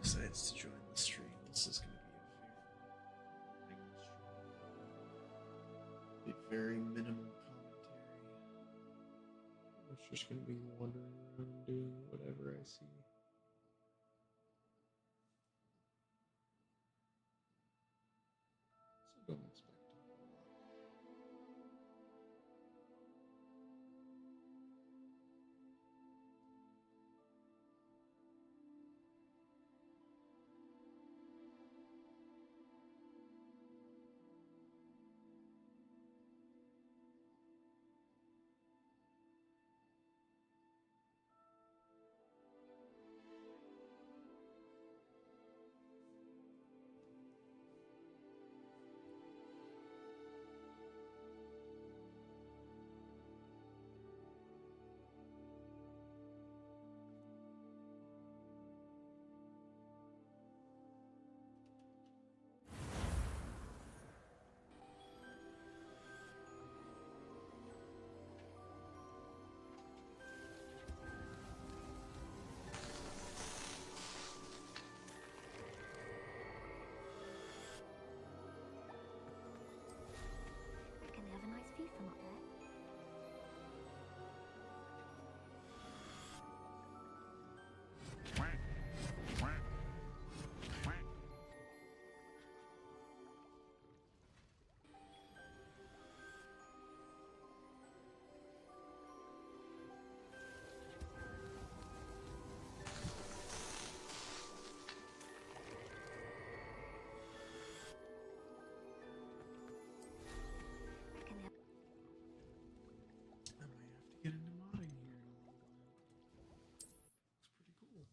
decides to join the stream. This is going to be a very minimal commentary. It's just going to be wandering around doing whatever I see. So don't expect a whole lot. Reckon they have a nice view from up there. Reckon they have... I might have to get into modding here in a little while. Looks pretty cool.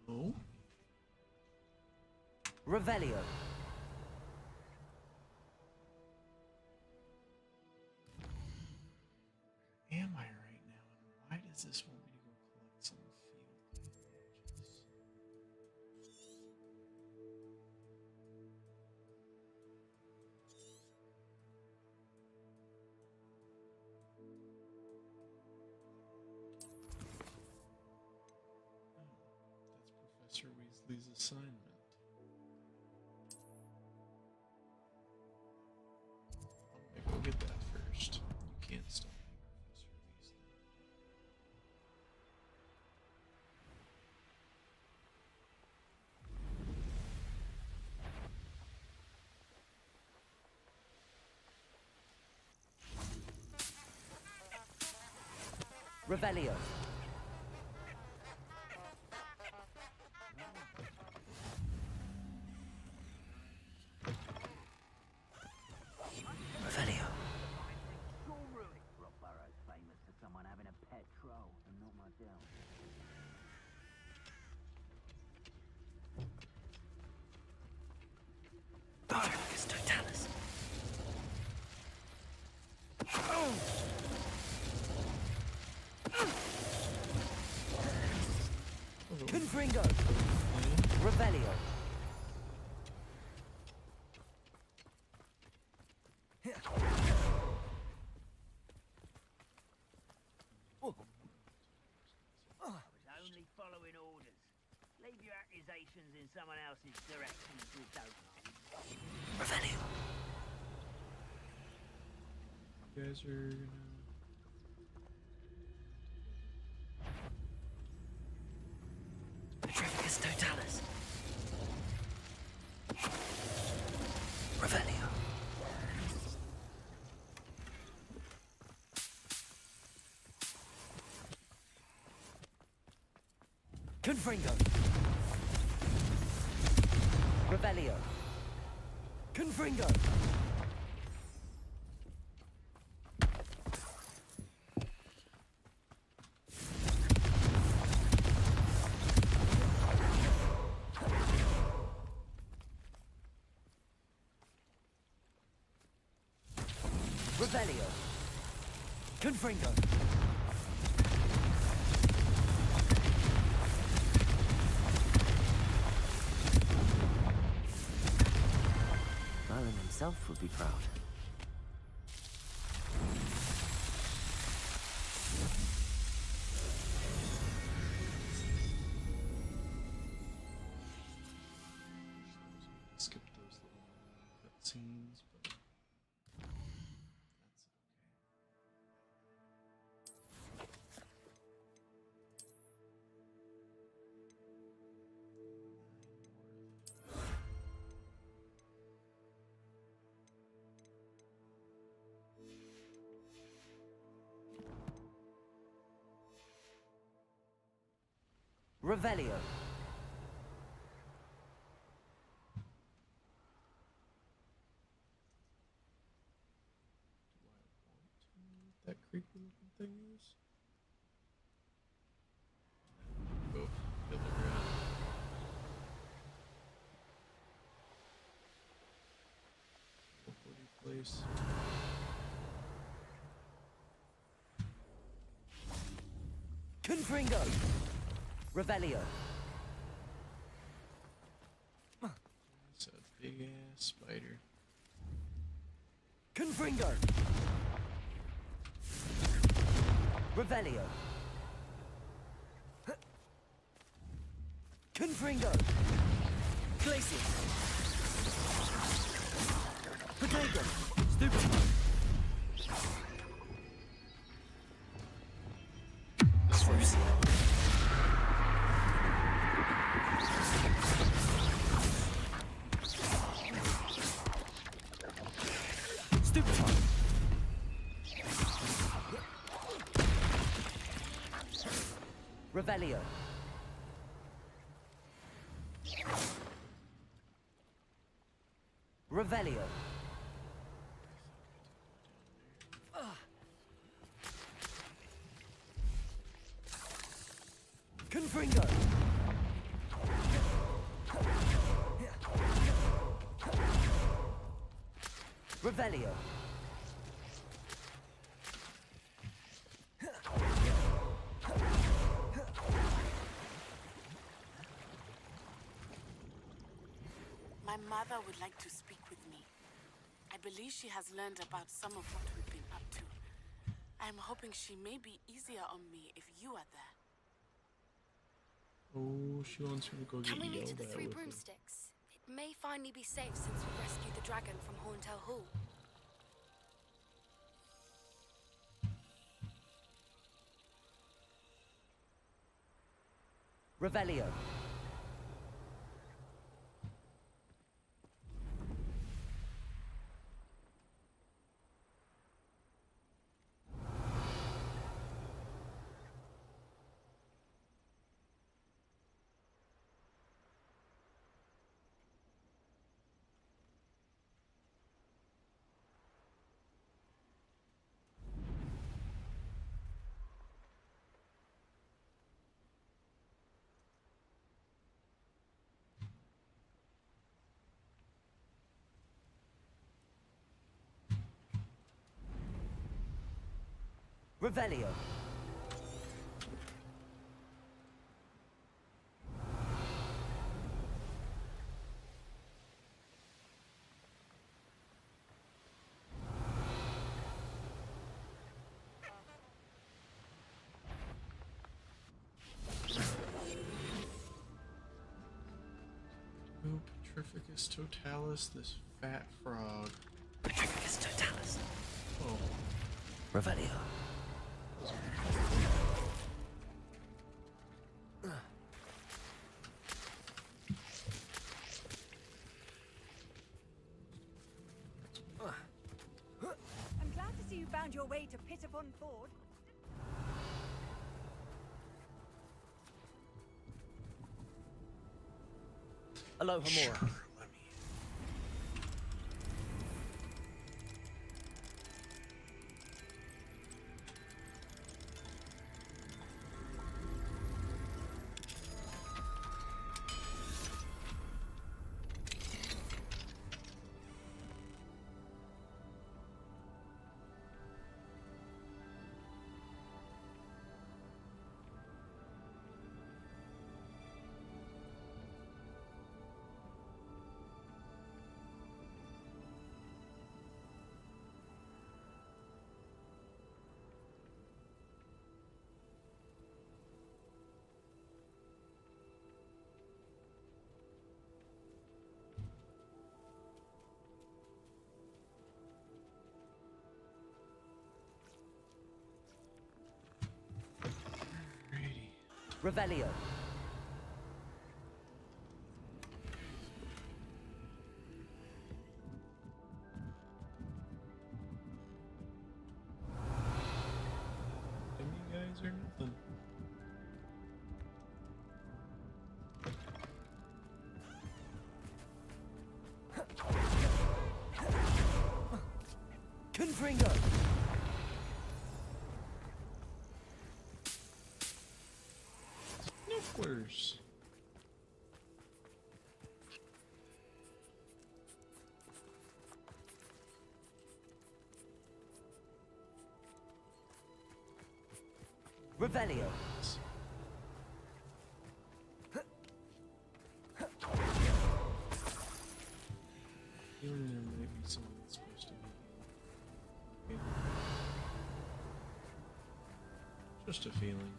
Oh? Revelio. Am I right now? And why does this want me to go collect some field pages? Oh, that's Professor Weasley's assignment. I'm gonna go get that first. You can't stop me, Professor Weasley. Revelio. Revelio. Rockborough's famous for someone having a pet troll, and not myself. Darkus Totalis. Confringo. Revelio. I was only following orders. Leave your accusations in someone else's direction if you don't mind. Revelio. You guys are gonna... Petrificus Totalis. Revelio. Confringo. Revelio. Confringo. Revelio. Confringo. Merlin himself would be proud. Skip those little cutscenes, but that's Revelio. that creepy looking thing is. Oh, the other ground. Teleporting place. Confringo. Revelio. It's a big ass spider. Confringo. Revelio. Confringo. Glacius. Potato. Stupid. First. Stupid. Revelio. Revelio. Confringo. Revelio. My mother would like to speak with me. I believe she has learned about some of what we've been up to. I am hoping she may be easier on me if you are there. Oh, she wants her to go Can get we meet yelled at the at Three with her. Broomsticks? It may finally be safe since we rescued the dragon from Horntail Hall. Revelio. Revelio. Oh, Petrificus totalis, this fat frog. Petrificus totalis. Oh, Revelio. I'm glad to see you found your way to Pittipon Ford. Aloha sure, Mora. let Revelio. Them you guys are nothing. Confringo. Nifflers. Revelio. Feeling there might be something that's supposed to be. Just a feeling.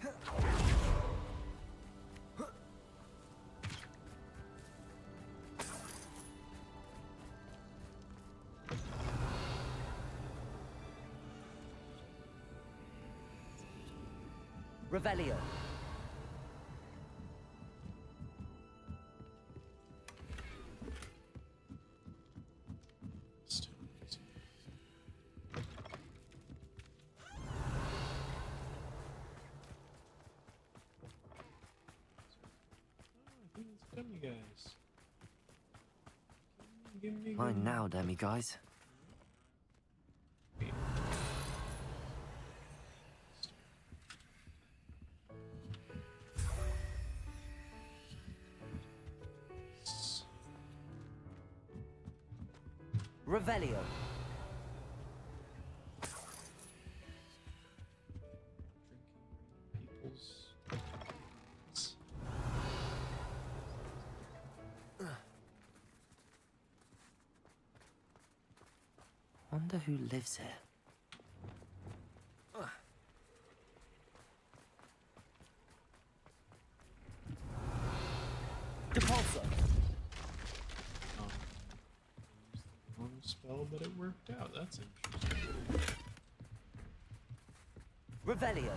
Revelio. I think it's done, you guys. Give me Mine now, demi guys. Revelio. Drinking people's. Wonder who lives here. Depulso. Wrong spell, but it worked out. That's interesting. Revelio.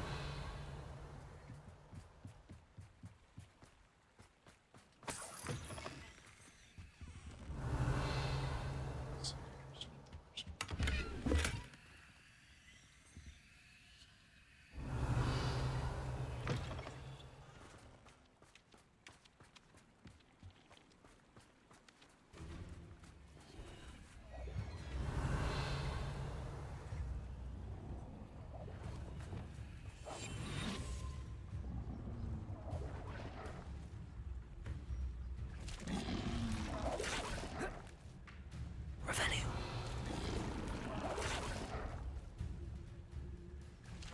Revelio.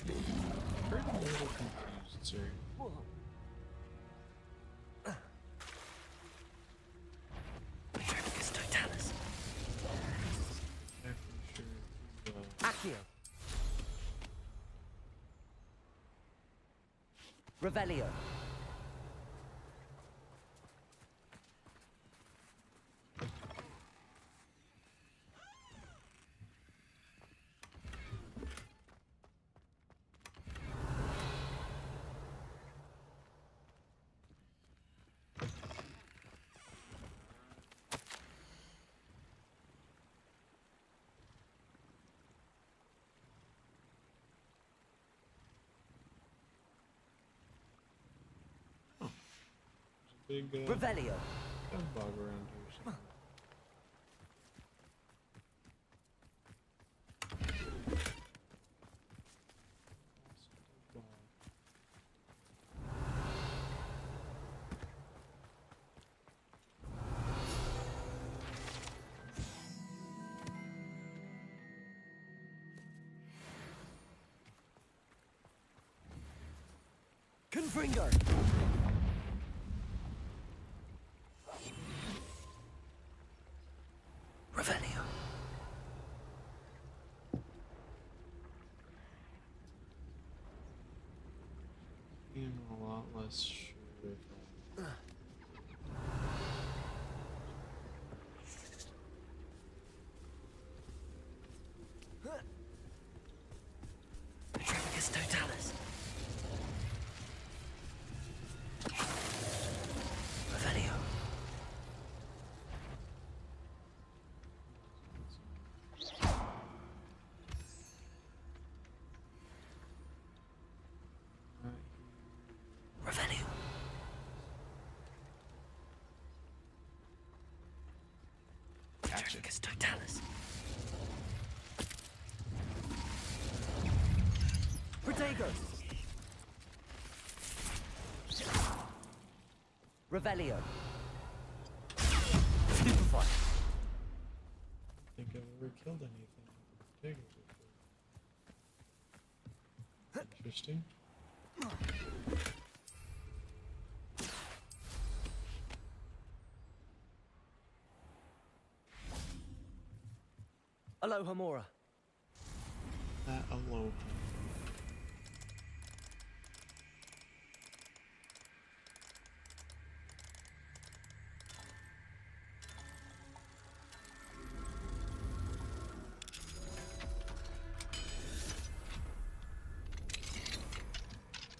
I'm a little confused, sir. Petricus totalis. Exactly sure who, Accio. Revelio. big Revelio. bug around here somewhere. Confringo. Revelio. I'm a lot less sure if Petricus totalis. Gotcha. Totalis. Protego. Revelio. Stupefy. I don't think I've ever killed anything with Protego before. Interesting. Aloha Mora. That alone.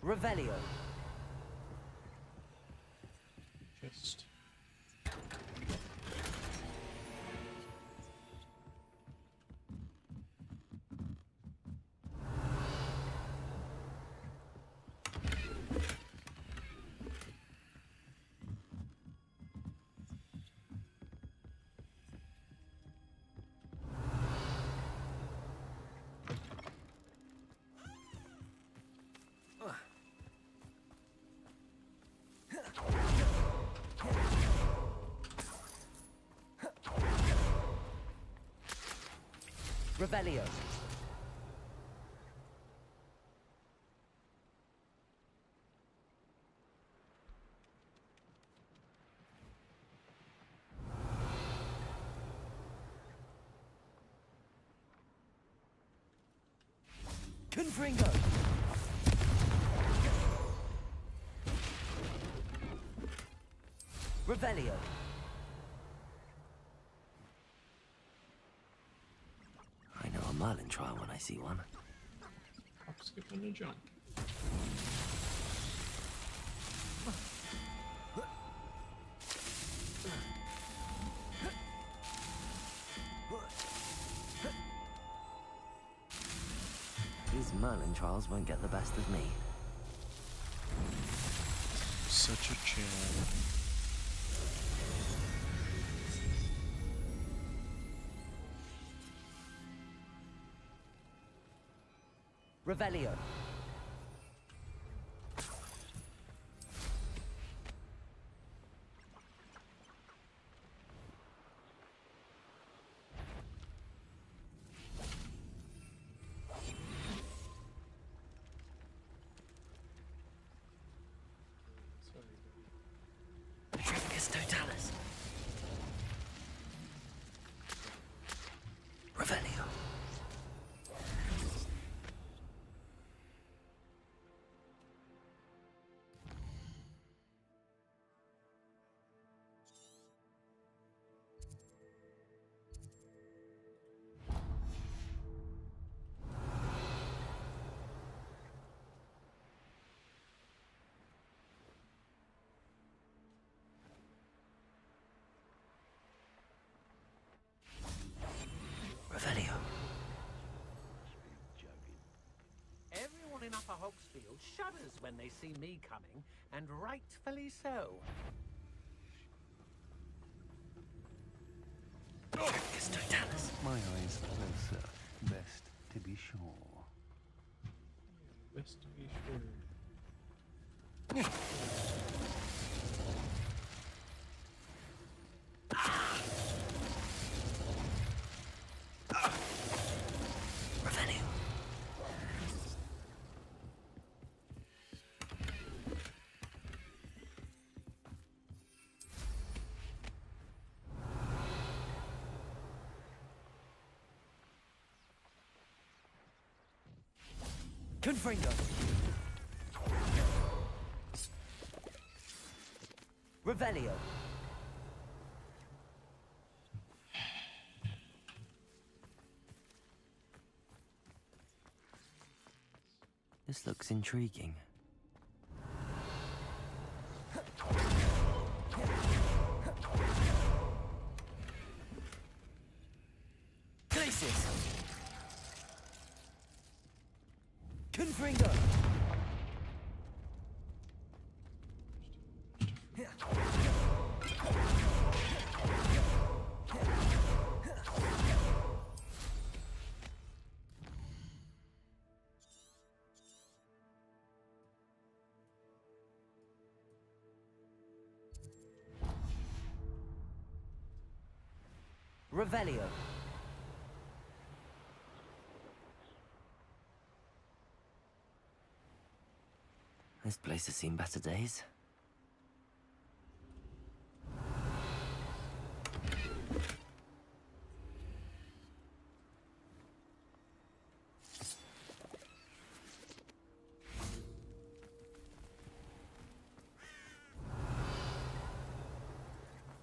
Revelio. Just. Revelio. Confringo. Revelio. I know a Merlin trial when I see one. Hop, skip, and a jump. These Merlin trials won't get the best of me. Such a Chad. Revelio. Sorry, buddy. Petrificus totalis. Revelio. Revelio. Everyone in Upper Hogsfield shudders when they see me coming, and rightfully so. Petrificus totalis. My eyes closer. Best to be sure. Best to be sure. Revelio. Confringo. Revelio. This looks intriguing. Glacis. Confringo. Revelio. This place has seen better days.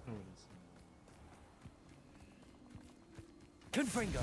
Oh, it is. Confringo.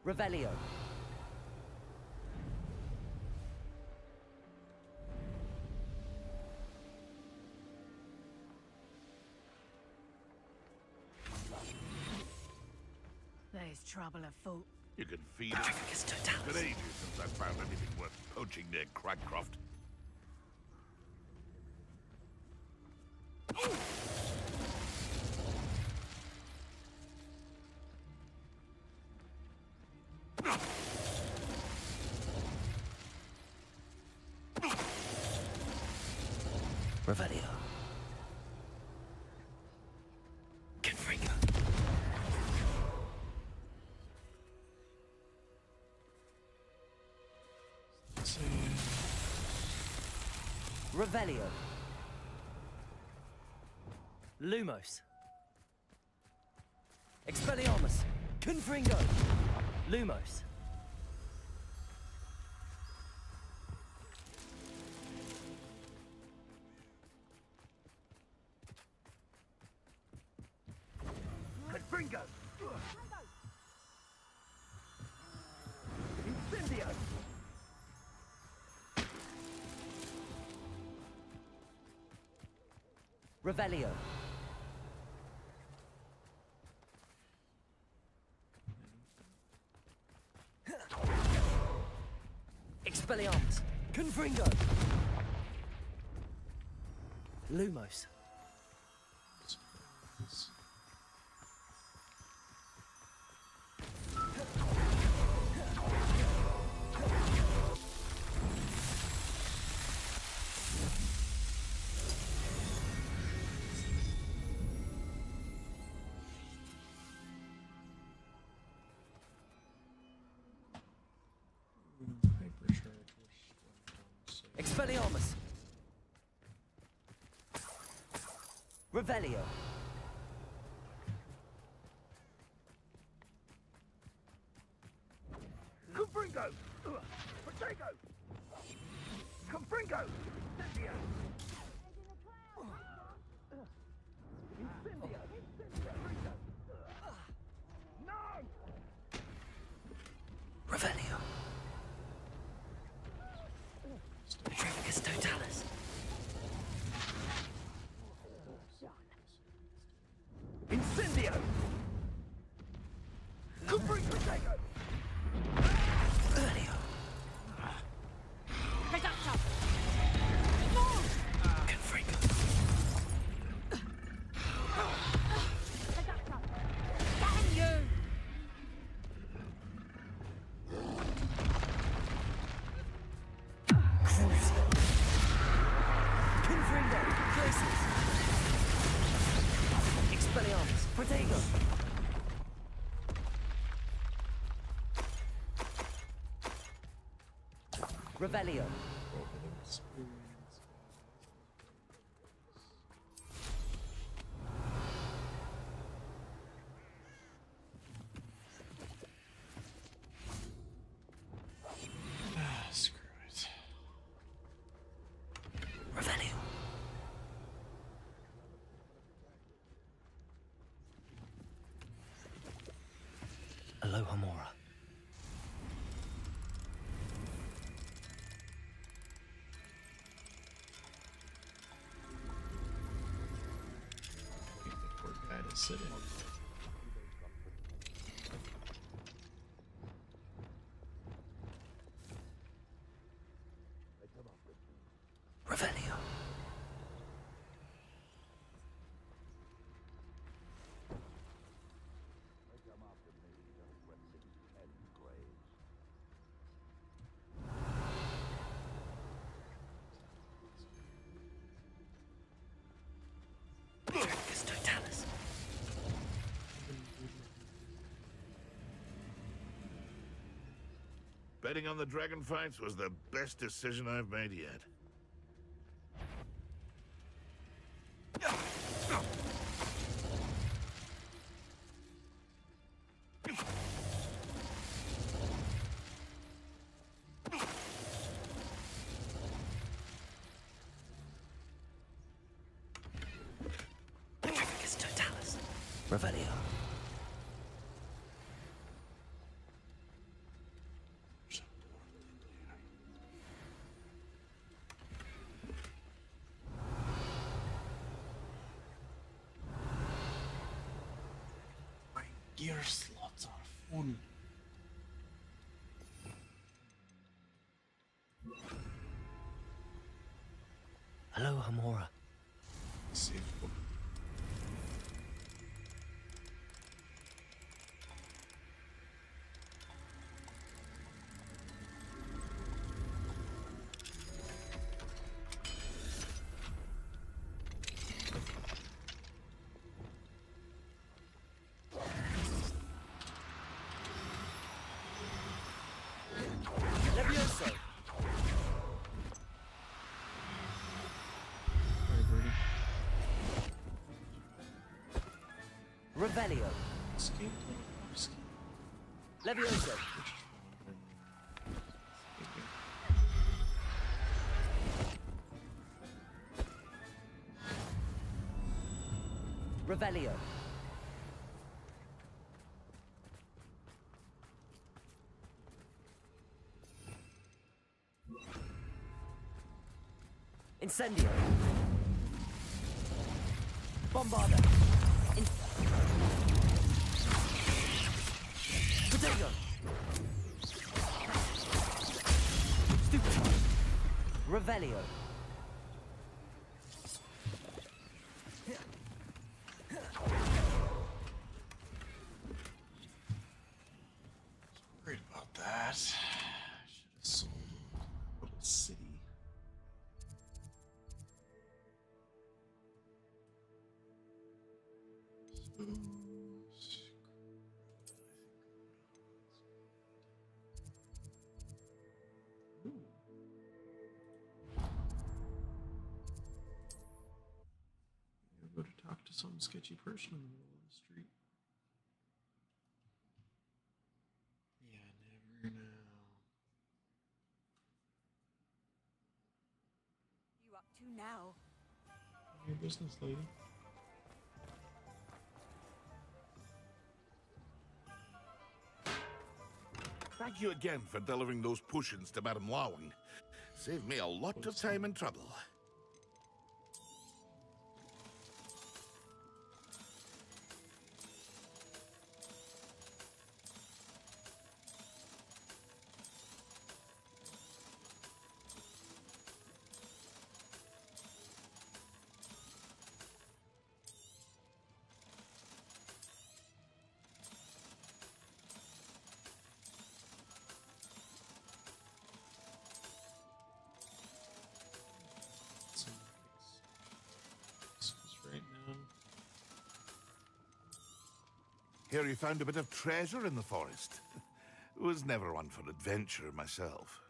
Revelio. There's trouble afoot. You can feed it. It's been ages since I've found anything worth poaching near Cragcroft. Revelio. Confringo. Let's see. Revelio. Lumos. Expelliarmus. Confringo. Lumos. Confringo! Incendio! Revelio. Expelliarmus. Confringo. Lumos. Expelliarmus. Revelio. Confringo! Protego! Confringo! Incendio! Incendio! Confringo! No! Revelio. Petrificus totalis. Incendio! Confringo! Protego! Revelio. Reducto! Confringo. Reducto! Damn you! Crucio. Confringo. Glacius. Expelliarmus. Protego. Revelio. Revelio. Aloha Mora. Keep the poor guy to sit in. Revelio. Dracus Totalis. Betting on the dragon fights was the best decision I've made yet. Dracus Totalis. Revelio. My gear slots are full. Aloha Mora. Save. Levioso. Sorry, Birdie. Revelio. Escape. Escape. Levioso. Revelio. Incendio. Bombarda. Potato. Stupefy. Revelio. Worried about that. Should have sold a little city. Ooh. You gotta go to talk to some sketchy person in the middle of the street. Yeah, never know. You up to now? Your business, lady. Thank you again for delivering those potions to Madame Lawing. Saved me a lot of time and trouble. Some right now. Here you found a bit of treasure in the forest. Was never one for adventure myself.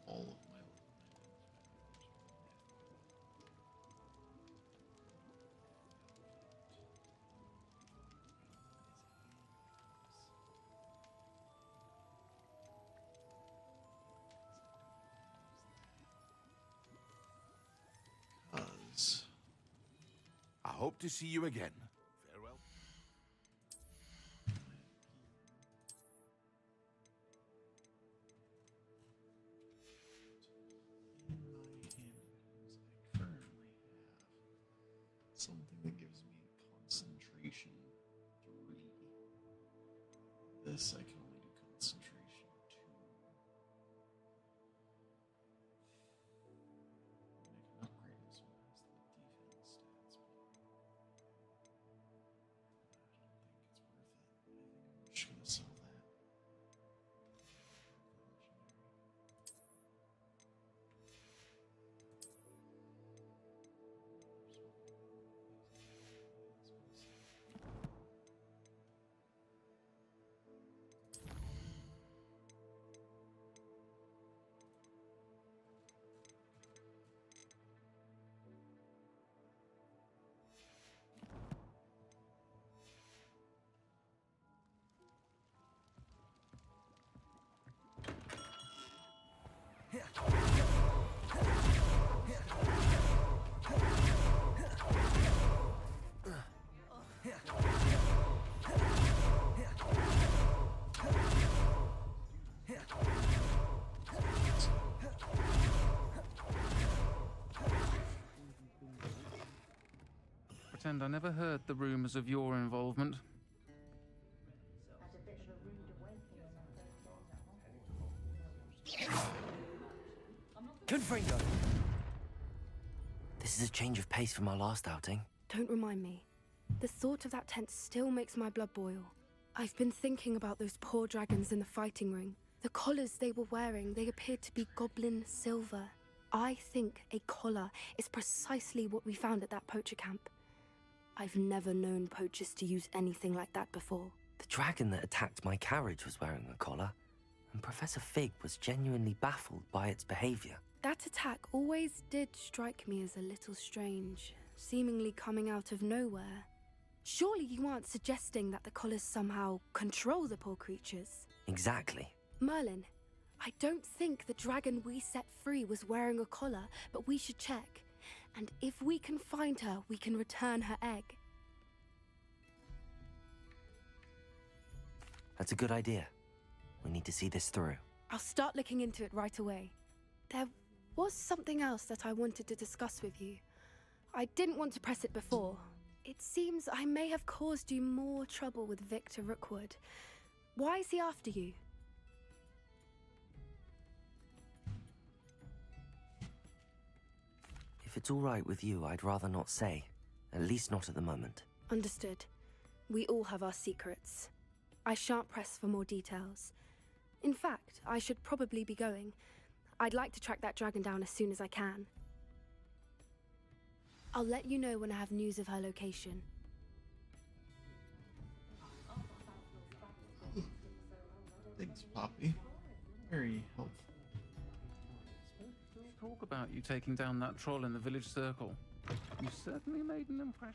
All of my hope to see you again. Farewell. In my hand, I currently have something that gives me concentration 3. This I can only do concentration 2. And I can upgrade this one as the defense stats, but I don't think it's worth it. I think I'm just gonna sell that. Pretend I never heard the rumors of your involvement. Confringo! This is a change of pace from our last outing. Don't remind me. The thought of that tent still makes my blood boil. I've been thinking about those poor dragons in the fighting ring. The collars they were wearing, they appeared to be goblin silver. I think a collar is precisely what we found at that poacher camp. I've never known poachers to use anything like that before. The dragon that attacked my carriage was wearing a collar, and Professor Fig was genuinely baffled by its behavior. That attack always did strike me as a little strange, seemingly coming out of nowhere. Surely you aren't suggesting that the collars somehow control the poor creatures? Exactly. Merlin, I don't think the dragon we set free was wearing a collar, but we should check. And if we can find her, we can return her egg. That's a good idea. We need to see this through. I'll start looking into it right away. There was something else that I wanted to discuss with you. I didn't want to press it before. It seems I may have caused you more trouble with Victor Rookwood. Why is he after you? If it's all right with you, I'd rather not say. At least not at the moment. Understood. We all have our secrets. I shan't press for more details. In fact, I should probably be going. I'd like to track that dragon down as soon as I can. I'll let you know when I have news of her location. Thanks, Poppy. Very helpful. Talk about you taking down that troll in the village circle. You certainly made an impression.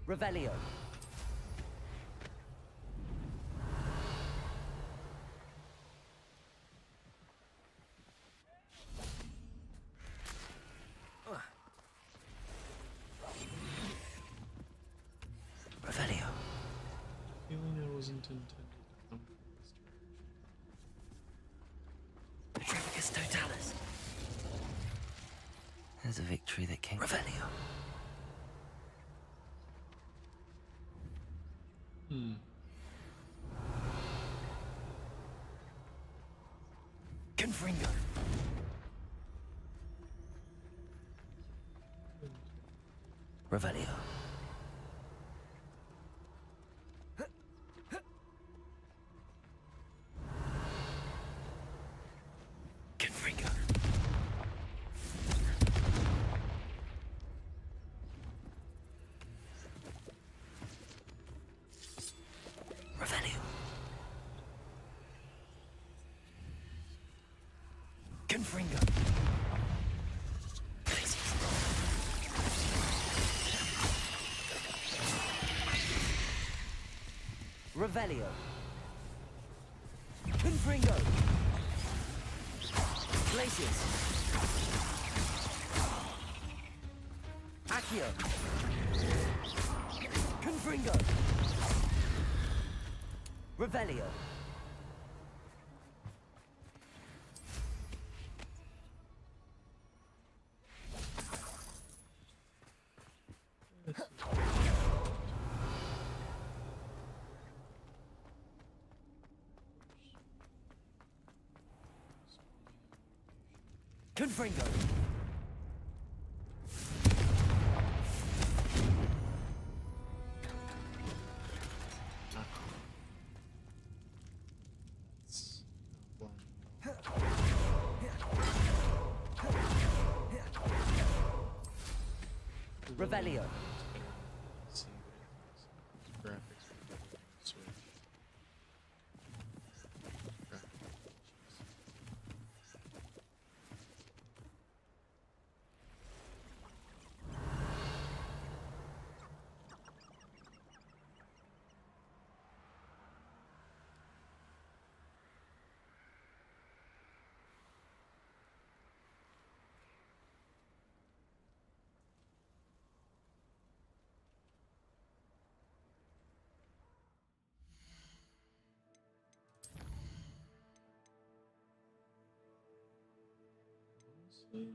Revelio. Revelio. Feeling I wasn't intended to come from this direction. Petrificus Totalis. There's a victory that came. Revelio. Confringo. Revelio. Confringo. Revelio. Confringo. Revelio. Confringo. Glacius. Accio. Confringo. Revelio. Confringo. It's not blind at all. Revelio. See, but graphics are better on the Switch. Honestly,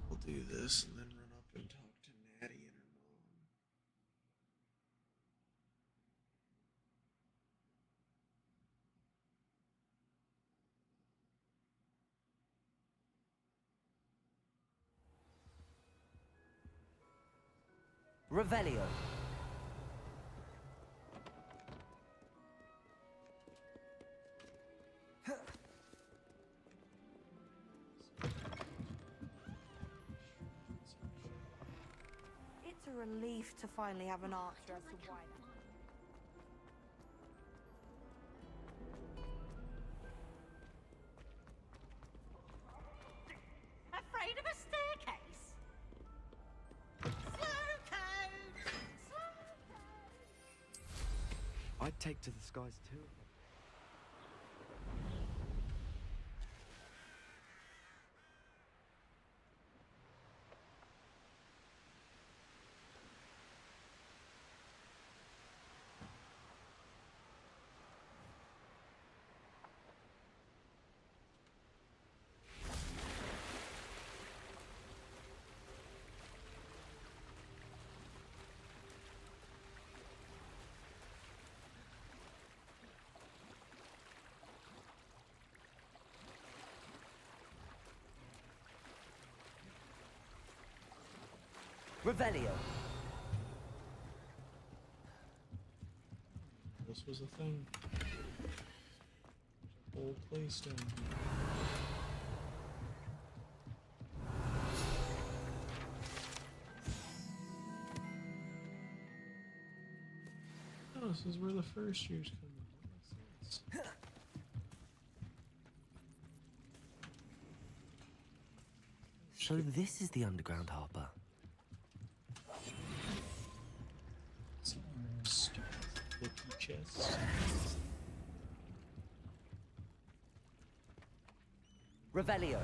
we'll do this and then run up and talk to Natty and her mom. Revelio. It's a relief to finally have an answer as to why. Afraid of a staircase? Slow code! I'd take to the skies too. Revelio. This was a thing. There's a whole place down here. Oh, this is where the first years come in. That makes sense. So this is the underground harbor. Stupid looky chest. Revelio.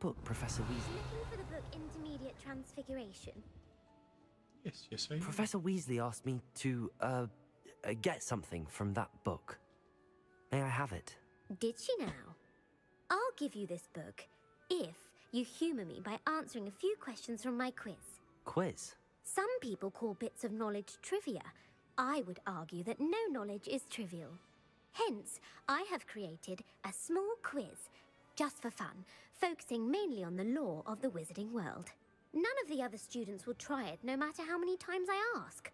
book Professor Weasley? Looking for the book Intermediate Transfiguration? Yes, I am. Professor Weasley asked me to, get something from that book. May I have it? Did she now? I'll give you this book if you humour me by answering a few questions from my quiz. Quiz? Some people call bits of knowledge trivia. I would argue that no knowledge is trivial. Hence, I have created a small quiz, just for fun, focusing mainly on the lore of the wizarding world. None of the other students will try it, no matter how many times I ask.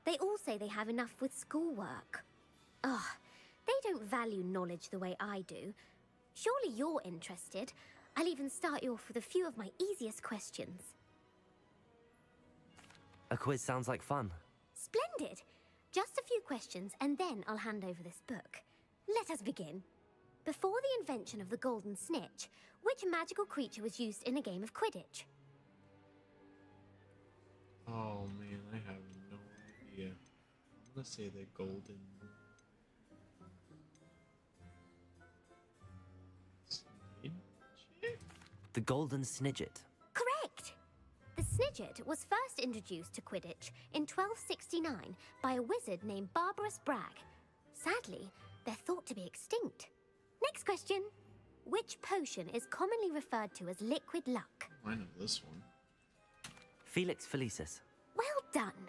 They all say they have enough with schoolwork. Ugh, they don't value knowledge the way I do. Surely you're interested. I'll even start you off with a few of my easiest questions. A quiz sounds like fun. Splendid! Just a few questions, and then I'll hand over this book. Let us begin. Before the invention of the golden snitch, which magical creature was used in a game of Quidditch? Oh man, I have no idea. I'm gonna say the golden snitch. The Golden Snidget. Correct! The Snidget was first introduced to Quidditch in 1269 by a wizard named Barbarous Bragg. Sadly, they're thought to be extinct. Next question. Which potion is commonly referred to as liquid luck? I know this one. Felix Felicis. Well done!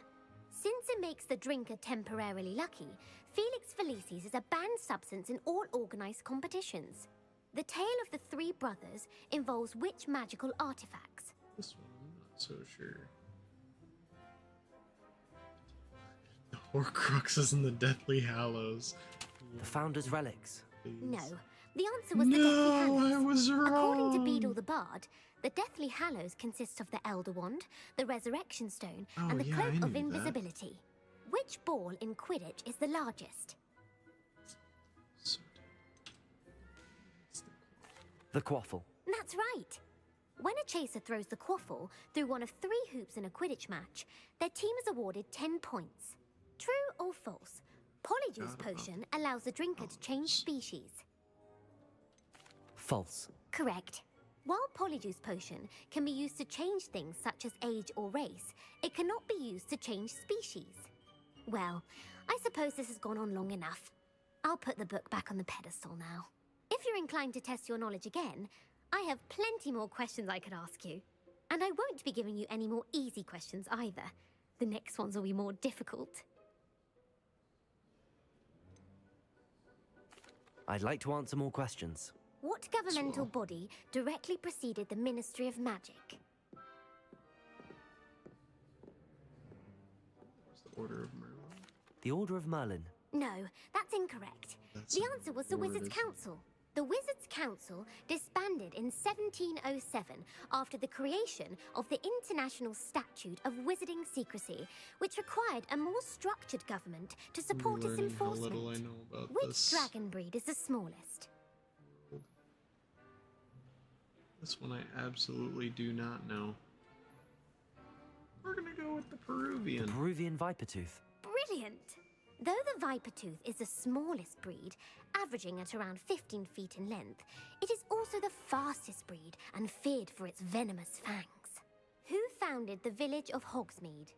Since it makes the drinker temporarily lucky, Felix Felicis is a banned substance in all organised competitions. The tale of the three brothers involves which magical artifacts? This one, I'm not so sure. The Horcruxes and the Deathly Hallows. The Founder's Relics. Please. No. The answer was the Deathly Hallows. I was wrong. According to Beedle the Bard, the Deathly Hallows consists of the Elder Wand, the Resurrection Stone, and the Cloak of Invisibility. Which ball in Quidditch is the largest? The Quaffle. That's right. When a chaser throws the quaffle through one of 3 hoops in a Quidditch match, their team is awarded 10 points. True or false? Polyjuice Potion allows the drinker to change species. False. Correct. While Polyjuice Potion can be used to change things such as age or race, it cannot be used to change species. Well, I suppose this has gone on long enough. I'll put the book back on the pedestal now. If you're inclined to test your knowledge again, I have plenty more questions I could ask you. And I won't be giving you any more easy questions either. The next ones will be more difficult. I'd like to answer more questions. What governmental body directly preceded the Ministry of Magic? What's the Order of Merlin? The Order of Merlin. No, that's incorrect. The answer was the Wizards' Council. The Wizards' Council disbanded in 1707 after the creation of the International Statute of Wizarding Secrecy, which required a more structured government to support its enforcement. How little I know about Which this. dragon breed is the smallest? This one I absolutely do not know. We're gonna go with the Peruvian. The Peruvian Vipertooth. Brilliant! Though the Vipertooth is the smallest breed, averaging at around 15 feet in length, it is also the fastest breed and feared for its venomous fangs. Who founded the village of Hogsmeade?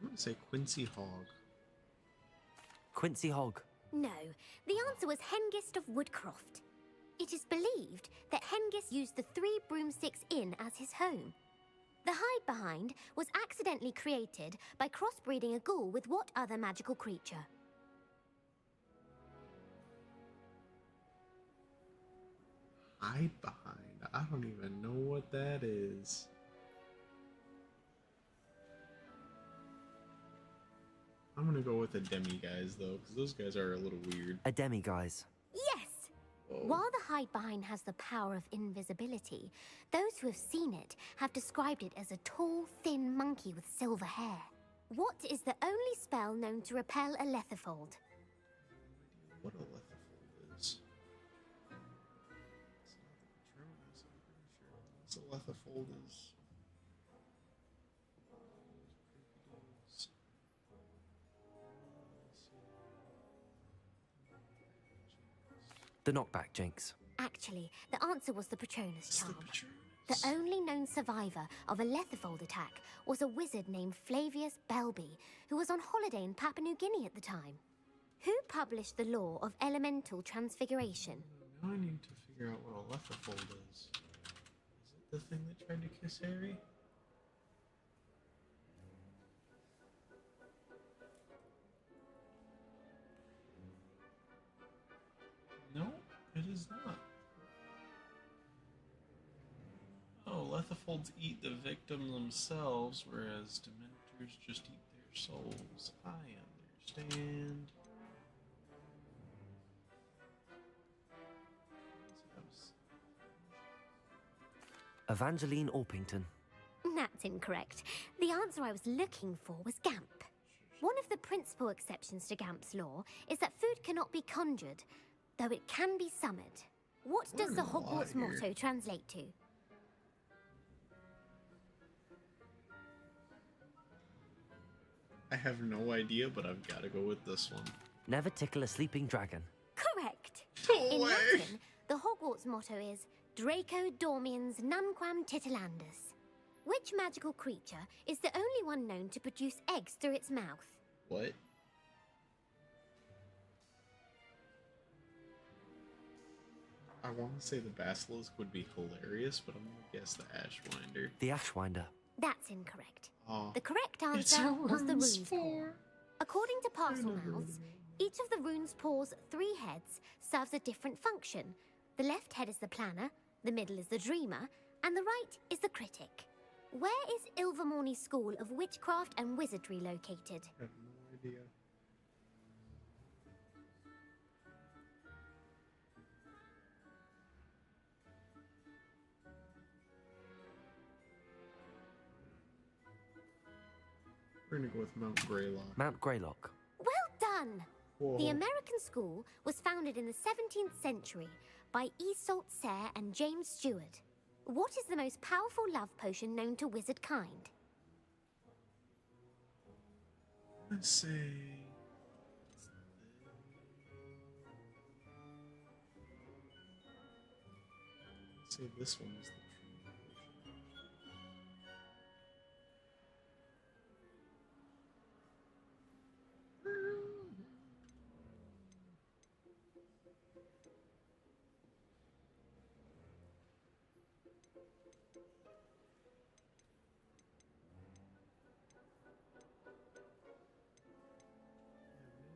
I'm gonna say Quincy Hogg. Quincy Hogg. No, the answer was Hengist of Woodcroft. It is believed that Hengist used the 3 Broomsticks Inn as his home. The hide-behind was accidentally created by crossbreeding a ghoul with what other magical creature? Hide behind. I don't even know what that is. I'm gonna go with the demi-guys though, because those guys are a little weird. A demi-guise. Yes! While the hide-behind has the power of invisibility, those who have seen it have described it as a tall, thin monkey with silver hair. What is the only spell known to repel a lethifold? What a lethifold is. It's not the Patronus, I'm pretty sure. What's a lethifold is. The knockback, Jinx. Actually, the answer was the Patronus It's the charm. Patronus. The only known survivor of a Lethifold attack was a wizard named Flavius Belby, who was on holiday in Papua New Guinea at the time. Who published the law of elemental transfiguration? Now I need to figure out what a Lethifold is. Is it the thing that tried to kiss Harry? No, it is not. Oh, Lethifolds eat the victim themselves, whereas Dementors just eat their souls. I understand. Evangeline Orpington. That's incorrect. The answer I was looking for was Gamp. One of the principal exceptions to Gamp's law is that food cannot be conjured, though it can be summoned. What does the Hogwarts motto translate to? I have no idea, but I've got to go with this one. Never tickle a sleeping dragon. Correct. No In way. Latin, the Hogwarts motto is Draco Dormiens Nunquam Titilandus. Which magical creature is the only one known to produce eggs through its mouth? What? I want to say the Basilisk would be hilarious, but I'm going to guess the Ashwinder. The Ashwinder. That's incorrect. Oh, The correct it's answer a was the rune's rune's paw. paw. According to parcel mouths, each of the rune's paw's 3 heads serves a different function. The left head is the planner, the middle is the dreamer, and the right is the critic. Where is Ilvermorny School of Witchcraft and Wizardry located? I have no idea. We're gonna go with Mount Greylock. Mount Greylock. Well done! Whoa. The American school was founded in the 17th century by Iseult Sayre and James Stewart. What is the most powerful love potion known to wizard kind? Let's say. Let's say this one is the true potion.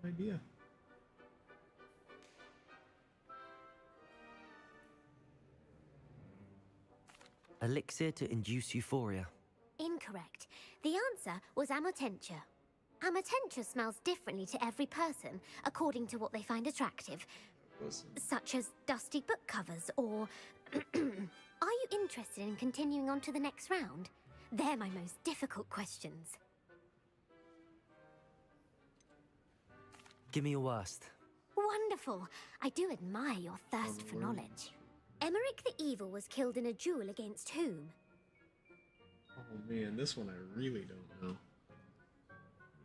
No idea. Elixir to induce euphoria. Incorrect. The answer was Amotentia. Amotentia smells differently to every person, according to what they find attractive, such as dusty book covers or... Are you interested in continuing on to the next round? They're my most difficult questions. Give me your worst. Wonderful. I do admire your thirst for knowledge. Emmerich the Evil was killed in a duel against whom? Oh man, this one I really don't know.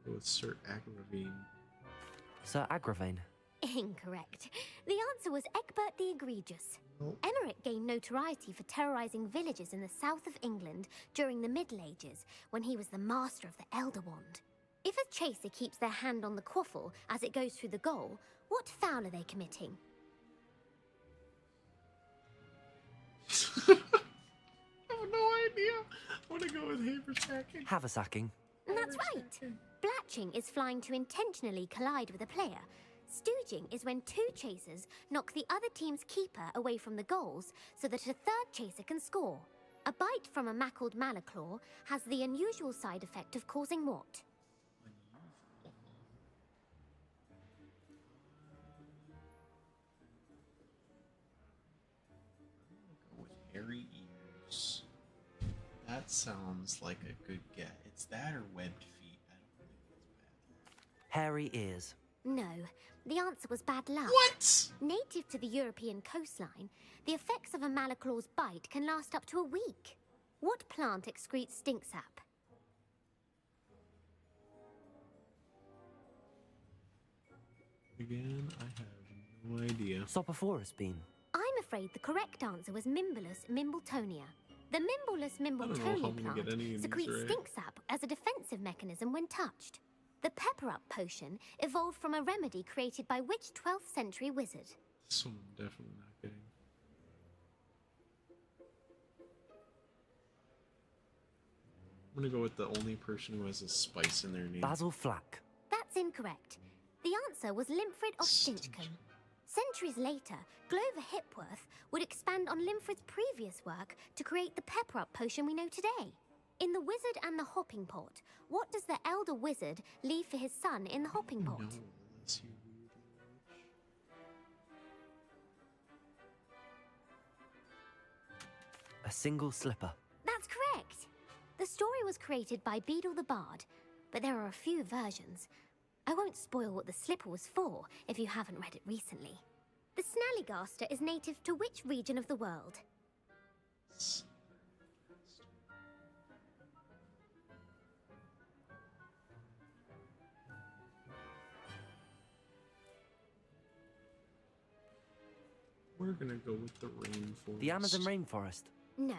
Go with Sir Agravine. Sir Agravain. Incorrect. The answer was Egbert the Egregious. Oh. Emmerich gained notoriety for terrorizing villages in the south of England during the Middle Ages, when he was the master of the Elder Wand. If a chaser keeps their hand on the quaffle as it goes through the goal, what foul are they committing? I have no idea. I want to go with haversacking. Haversacking. That's right. Blatching is flying to intentionally collide with a player. Stooging is when 2 chasers knock the other team's keeper away from the goals so that a 3rd chaser can score. A bite from a mackled malaclaw has the unusual side effect of causing what? Go with hairy ears. That sounds like a good get. It's that or webbed feet. I don't think that's bad. Hairy ears. No, the answer was bad luck. What? Native to the European coastline, the effects of a malaclaw's bite can last up to a week. What plant excretes stink sap? Again, I have No idea. Sopophorus bean. I'm afraid the correct answer was Mimbulus mimbletonia. The Mimbulus how I'm mimbletonia gonna get plant any of these secretes right. stink sap as a defensive mechanism when touched. The pepper-up potion evolved from a remedy created by which 12th century wizard? This one I'm definitely not getting. I'm gonna go with the only person who has a spice in their name. Basil Flack. That's incorrect. The answer was Limfrid of Stinchcombe. Centuries later, Glover Hipworth would expand on Limfrid's previous work to create the pepper-up potion we know today. In The Wizard and the Hopping Pot, what does the elder wizard leave for his son in the hopping pot? No, unless you really rich. A single slipper. That's correct. The story was created by Beadle the Bard, but there are a few versions. I won't spoil what the slipper was for if you haven't read it recently. The Snallygaster is native to which region of the world? We're gonna go with the rainforest. The Amazon rainforest. No,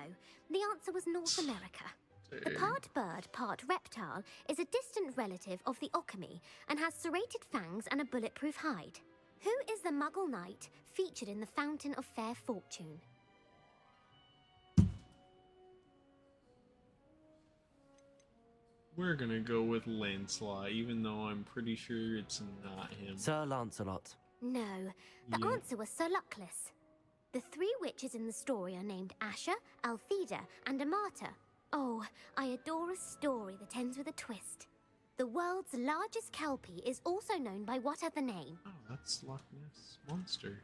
the answer was North America. The part bird, part reptile is a distant relative of the Occamy and has serrated fangs and a bulletproof hide. Who is the Muggle knight featured in the Fountain of Fair Fortune? We're gonna go with Lancelot, even though I'm pretty sure it's not him. Sir Lancelot. No, the answer was Sir Luckless. The three witches in the story are named Asher, Altheda, and Amata. Oh, I adore a story that ends with a twist. The world's largest kelpie is also known by what other name? Oh, that's Loch Ness Monster.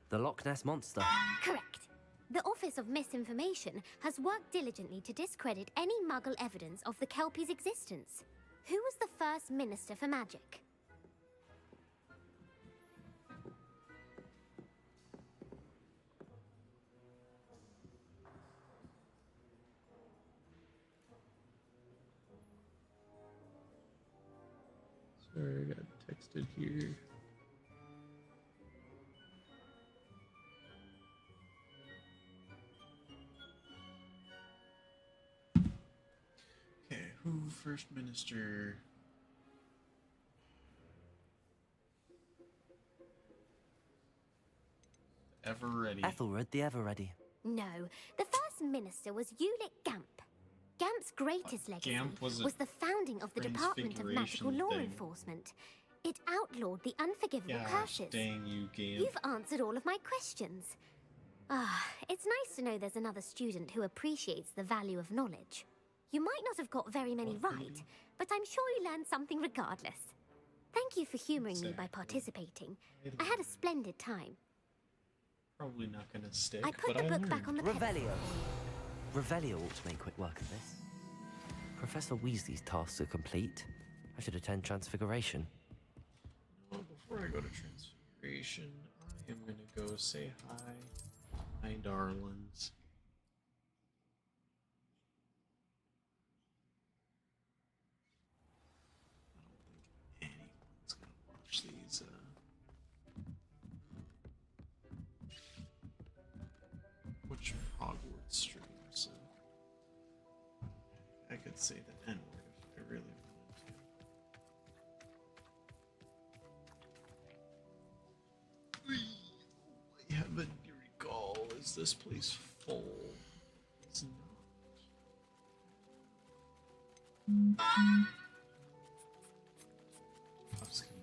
The Loch Ness Monster. Correct. The Office of Misinformation has worked diligently to discredit any Muggle evidence of the kelpie's existence. Who was the first Minister for Magic? Sorry, I got texted here. Okay, who first minister? Ever ready? Ethelred the Ever Ready. No, the first minister was Ulick Gamp. Gamp's greatest legacy Gamp was the founding of the Department of Magical Law thing. Enforcement. It outlawed the unforgivable Gosh, curses. dang you, Gamp. You've answered all of my questions. It's nice to know there's another student who appreciates the value of knowledge. You might not have got very many right, but I'm sure you learned something regardless. Thank you for humoring me by participating. I had a splendid time. Probably not gonna stick. I put but the I book back on the Revelio. Revelio ought to make quick work of this. Professor Weasley's tasks are complete. I should attend Transfiguration. Well, before I go to Transfiguration, I am gonna go say hi, my darlings. I don't think anyone's gonna watch these. Watch Hogwarts streams. So I could say the N word if I really wanted to. I haven't recall. Is this place full? It's not. Puff's coming.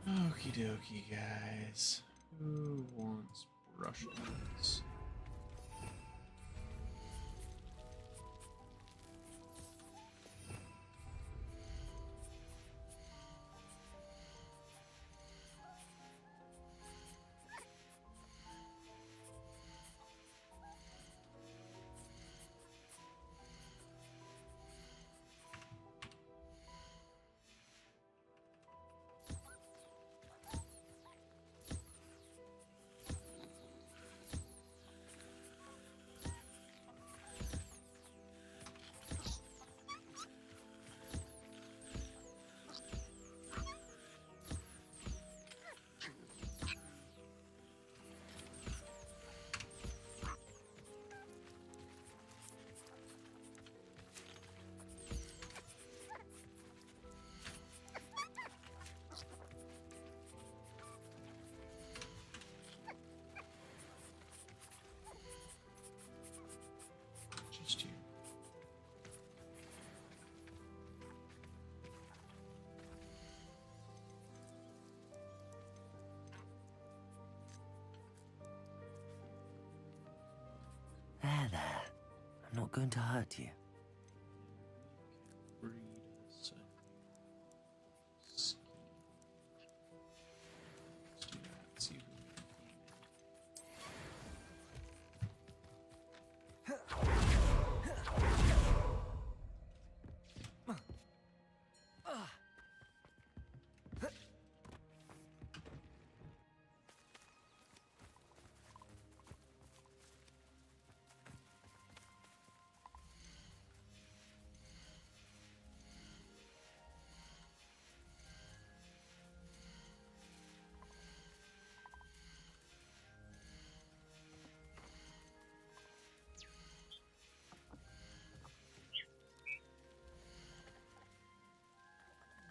Okie dokie, guys. Who wants brushes? I'm not going to hurt you. Breed us a new scheme. Let's do that. See who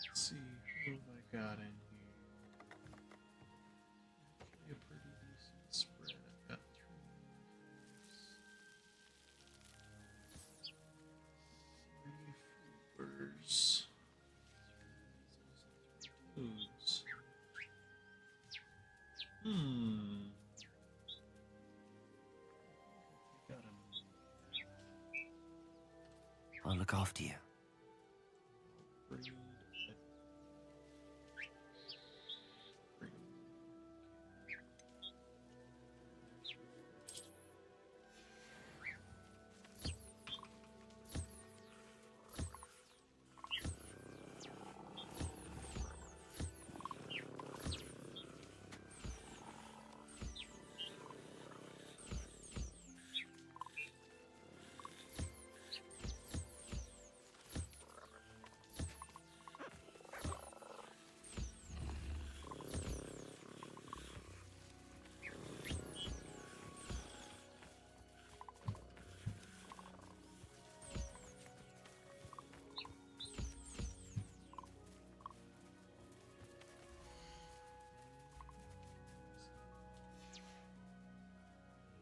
Let's see, who have I got in here? Actually, a pretty decent spread. I've got 3 Foobers, 3 Foods. Got him. I'll look after you. Breed.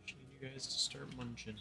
Need you guys to start munching.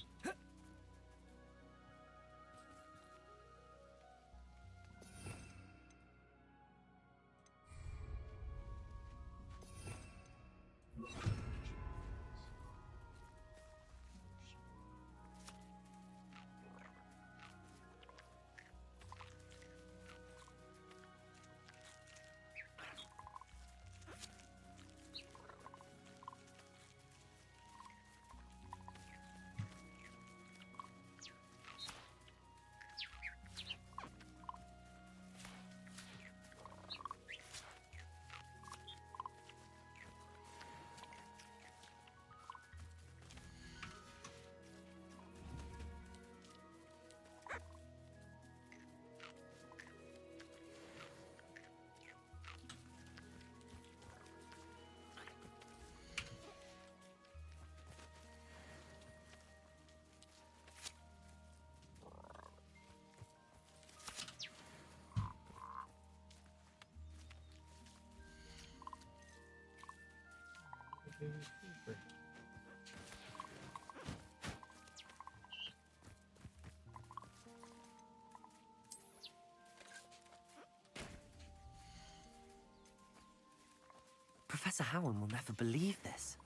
Professor Howard will never believe this.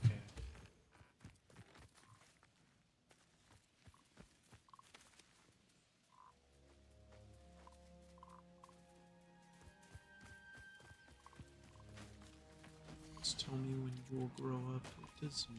Okay. Just tell me when you'll grow up. It does not.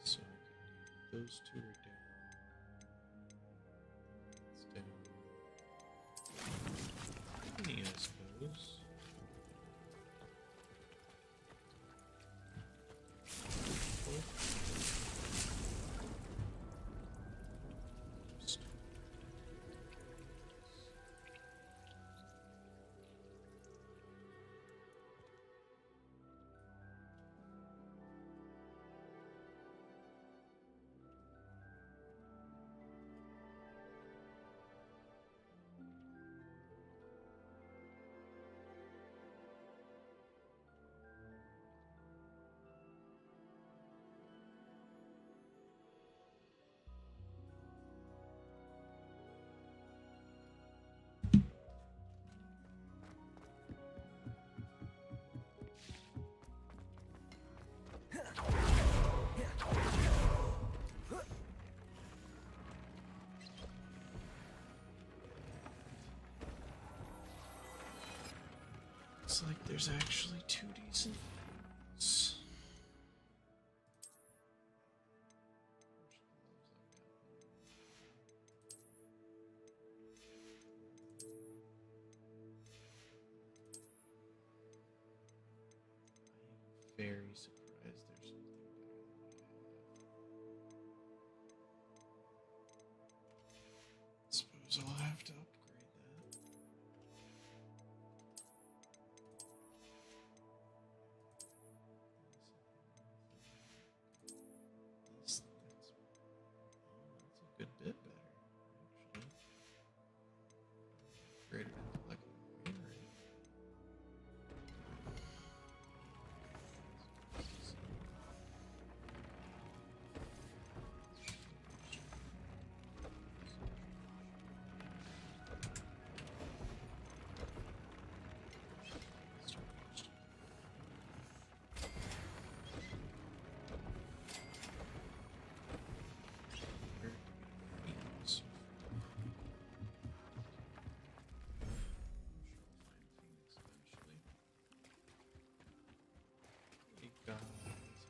So I can do those 2 are down. It's down. Me, I suppose. Oh. Looks like there's actually two decent things. I am very surprised there's something better than what I have. Suppose I'll have to upgrade that. That's a good bit better, actually. Upgraded intellect and brain rate.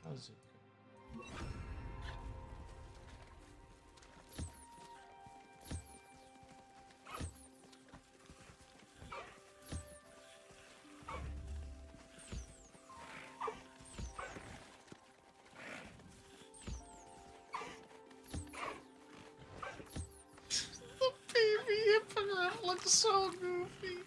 How's it going? The baby hippogriff looks so goofy.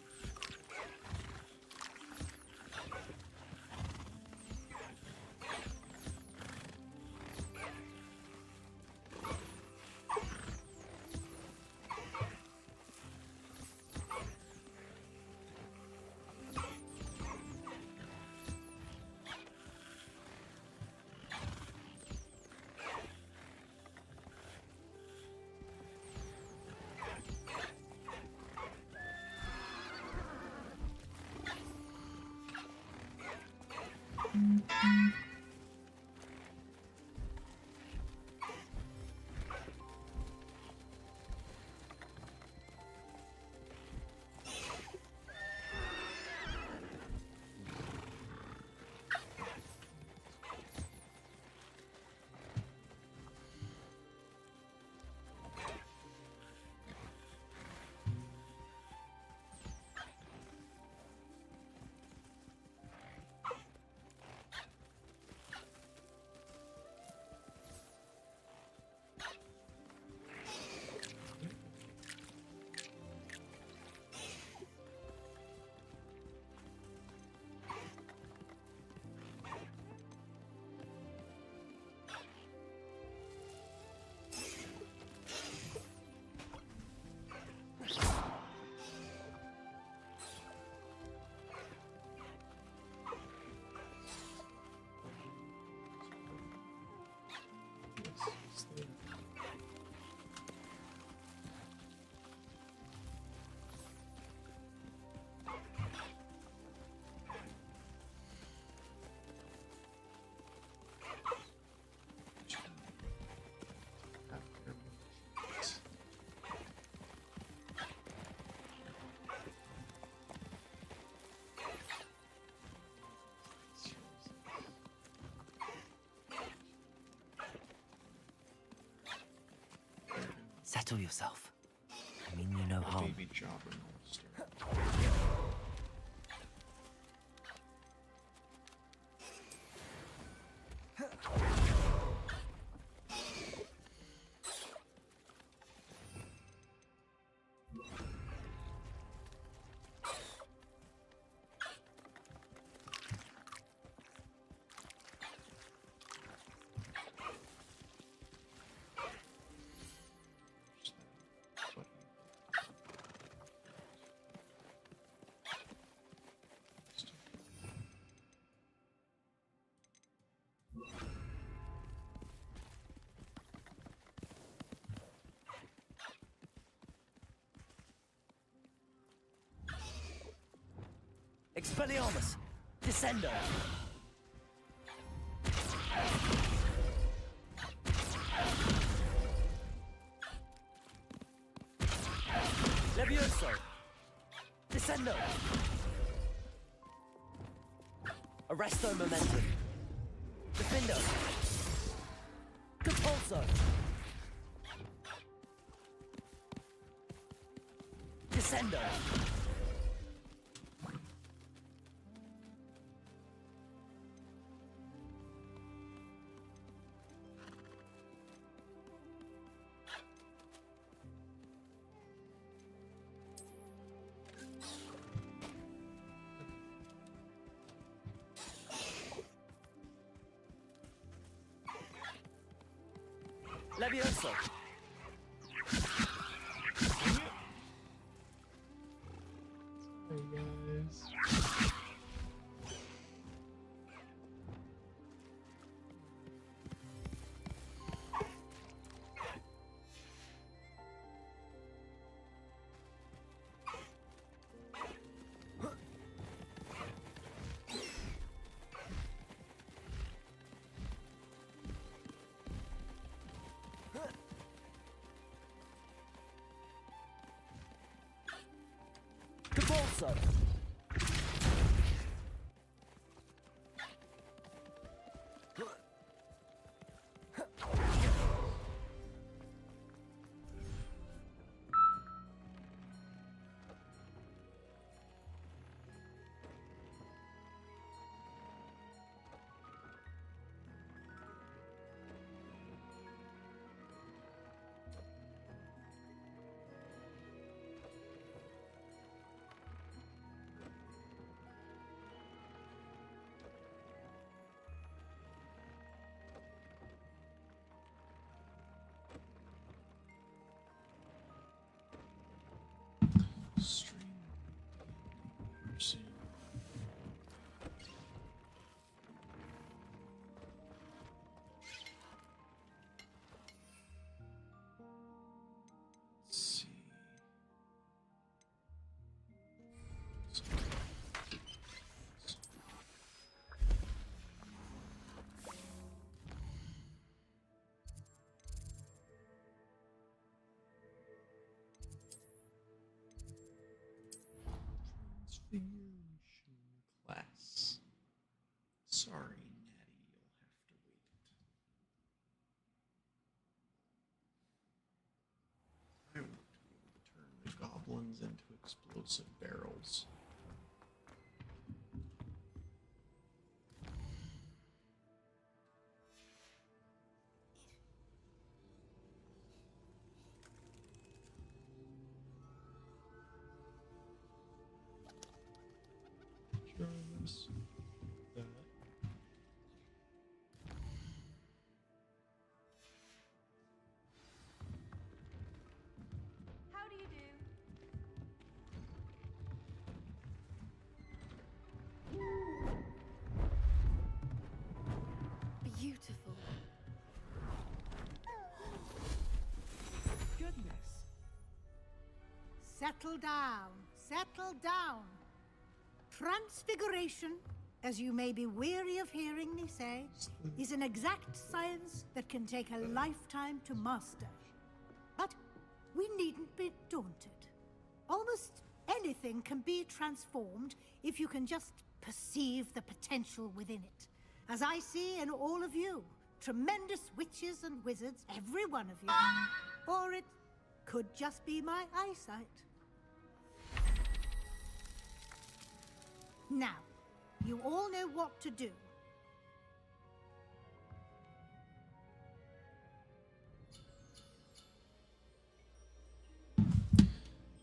Settle yourself. I mean you no harm. Baby jobber monster. Expelliarmus! Descendo! Levioso! Descendo! Arresto momentum. Defendo. Compulso. Descendo. Levioso. Hey guys. Compulso. Transfiguration class. Sorry, Natty, you'll have to wait. I want to be able to turn the goblins into explosive barrels. Just that. How do you do? Beautiful. Goodness. Settle down. Settle down. Transfiguration, as you may be weary of hearing me say, is an exact science that can take a lifetime to master. But we needn't be daunted. Almost anything can be transformed if you can just perceive the potential within it. As I see in all of you, tremendous witches and wizards, every one of you. Or it could just be my eyesight. Now, you all know what to do.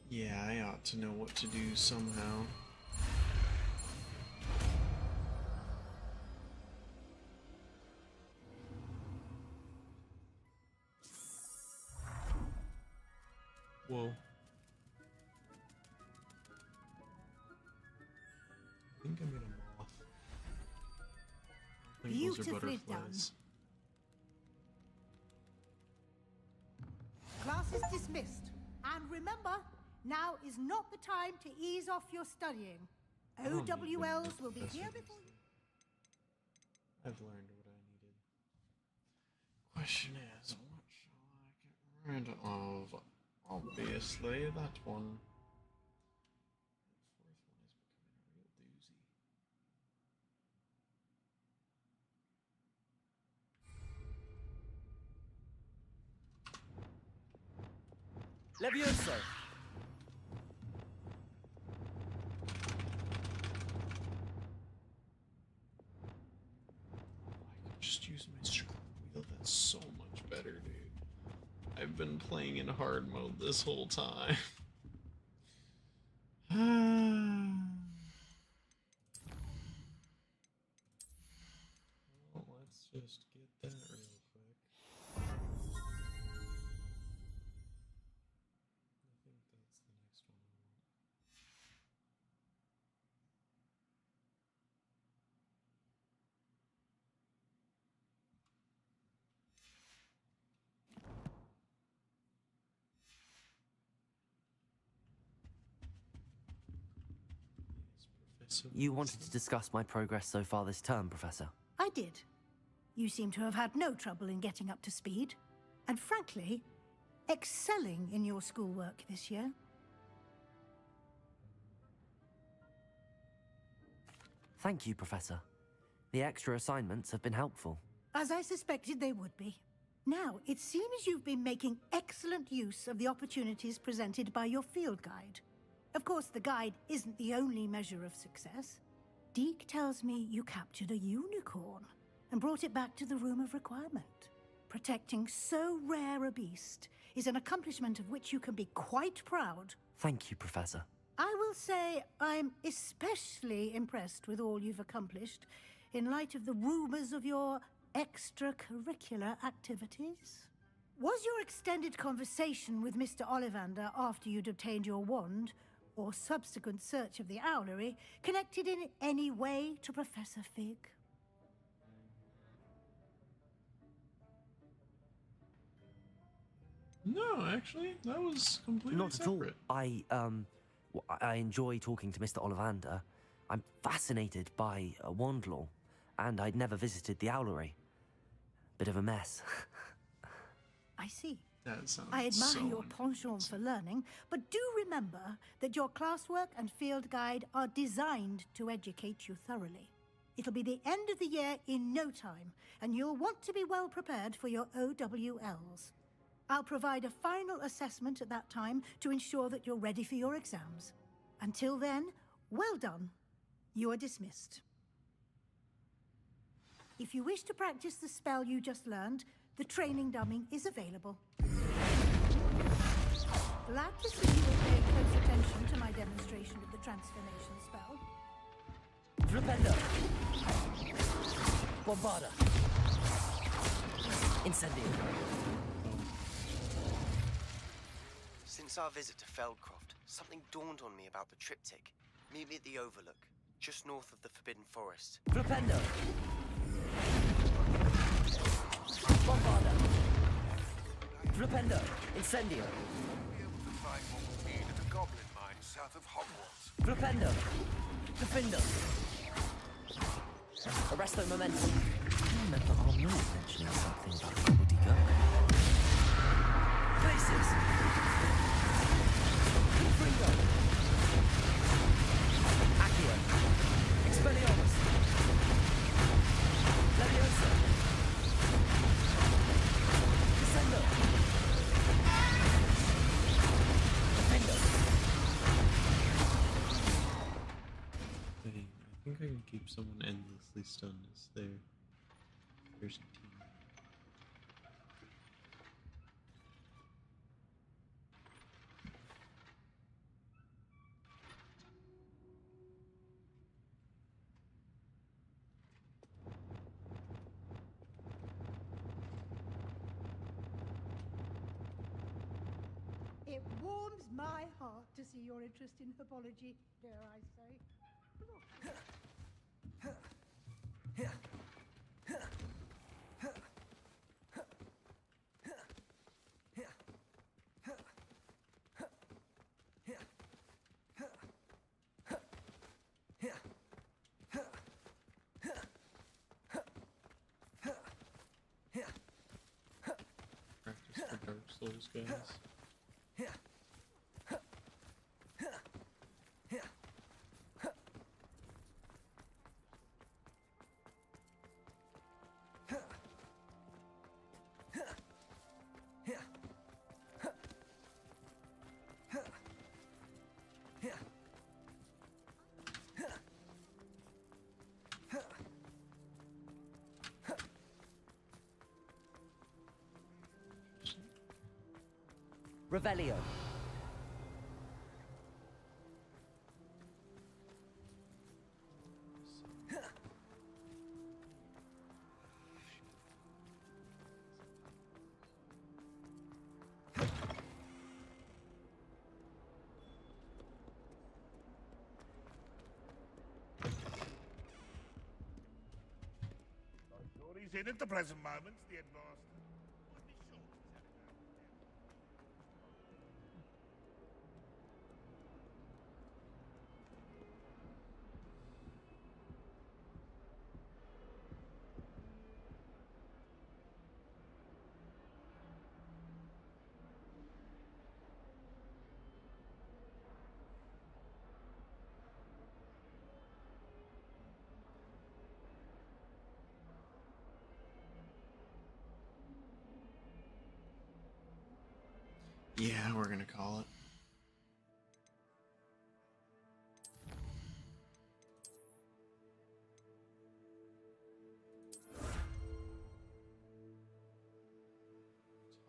Yeah, I ought to know what to do somehow. Whoa. I think I'm gonna moth. I think those are Beautifully butterflies. Class is dismissed. And remember, now is not the time to ease off your studying. OWLs will be here before you. I've learned what I needed. Question is, what shall I get rid of? Obviously, that one. The fourth one is becoming a real doozy. Levioso! I can just use my scroll wheel. That's so much better, dude. I've been playing in hard mode this whole time. Well, let's just get that real quick. I think that's the next one I want. You wanted to discuss my progress so far this term, Professor? I did. You seem to have had no trouble in getting up to speed, and frankly, excelling in your schoolwork this year. Thank you, Professor. The extra assignments have been helpful. As I suspected they would be. Now, it seems you've been making excellent use of the opportunities presented by your field guide. Of course, the guide isn't the only measure of success. Deke tells me you captured a unicorn and brought it back to the Room of Requirement. Protecting so rare a beast is an accomplishment of which you can be quite proud. Thank you, Professor. I will say I'm especially impressed with all you've accomplished in light of the rumors of your extracurricular activities. Was your extended conversation with Mr. Ollivander after you'd obtained your wand, or subsequent search of the owlery, connected in any way to Professor Fig? No, actually, that was completely Not separate. at all. I enjoy talking to Mr. Ollivander. I'm fascinated by wand law, and I'd never visited the owlery. Bit of a mess. I see. That sounds I admire so your penchant for learning, but do remember that your classwork and field guide are designed to educate you thoroughly. It'll be the end of the year in no time, and you'll want to be well prepared for your OWLs. I'll provide a final assessment at that time to ensure that you're ready for your exams. Until then, well done. You are dismissed. If you wish to practice the spell you just learned, the training dummy is available. Glad to see you will pay close attention to my demonstration of the transformation spell. Flipendo! Bombarda! Incendio! Since our visit to Feldcroft, something dawned on me about the triptych. Meet me at the Overlook, just north of the Forbidden Forest. Flipendo! Bombarda! Flipendo! Incendio! Be able to find what we need at the Goblin Mine south of Hogwarts. Flipendo! Defendo! Arresto Momentum! I remember Arnold mentioning something about gobbledygook. Places! Confringo! Accio! Expelliarmus! Leviosa! Descendo! Defendo! I think I can keep someone endlessly stunned as there's a team. It warms my heart to see your interest in herbology, dare I say. Practice for Dark Souls, guys. Revelio. He's in at the present moment, the headmaster. Yeah, we're gonna call it.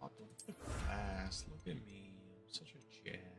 Top of fast. Look at me. I'm such a jazz.